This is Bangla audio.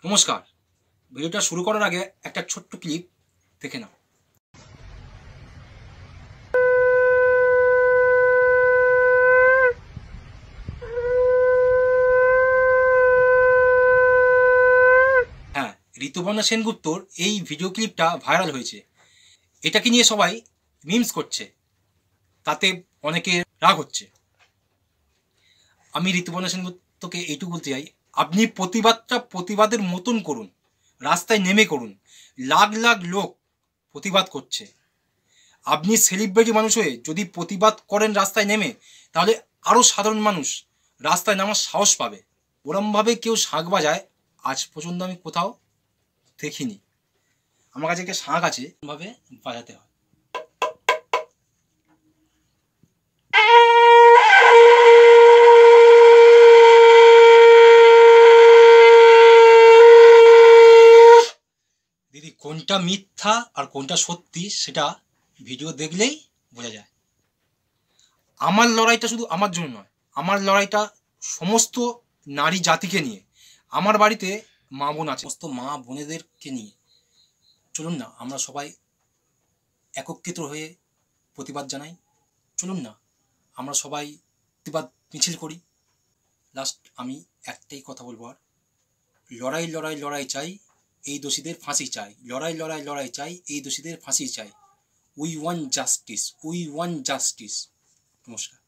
নমস্কার। ভিডিওটা শুরু করার আগে একটা ছোট্ট ক্লিপ দেখে নাও। হ্যাঁ, ঋতুপর্ণা সেনগুপ্তর এই ভিডিও ক্লিপটা ভাইরাল হয়েছে। এটাকে নিয়ে সবাই মিমস করছে, তাতে অনেকে রাগ হচ্ছে। আমি ঋতুপর্ণা সেনগুপ্তকে এইটুকু বলতে চাই, আপনি প্রতিবাদটা প্রতিবাদের মতন করুন, রাস্তায় নেমে করুন। লাখ লাখ লোক প্রতিবাদ করছে, আপনি সেলিব্রিটি মানুষ হয়ে যদি প্রতিবাদ করেন রাস্তায় নেমে, তাহলে আরও সাধারণ মানুষ রাস্তায় নামার সাহস পাবে। ওরমভাবে কেউ শাঁখ বাজায় আজ পর্যন্ত আমি কোথাও দেখিনি। আমার কাছে একটা শাঁখ আছে, ভাবে বাজাতে হয়। দিদি, কোনটা মিথ্যা আর কোনটা সত্যি সেটা ভিডিও দেখলেই বোঝা যায়। আমার লড়াইটা শুধু আমার জন্য নয়, আমার লড়াইটা সমস্ত নারী জাতিকে নিয়ে। আমার বাড়িতে মা বোন আছে, সমস্ত মা বোনেদেরকে নিয়ে। চলুন না আমরা সবাই একত্রিত হয়ে প্রতিবাদ জানাই। চলুন না আমরা সবাই প্রতিবাদ মিছিল করি। লাস্ট আমি একটাই কথা বলবো, আর লড়াই লড়াই লড়াই চাই, এই দোষীদের ফাঁসি চাই। লড়াই লড়াই লড়াই চাই, এই দোষীদের ফাঁসি চাই। We want justice, we want justice. নমস্কার।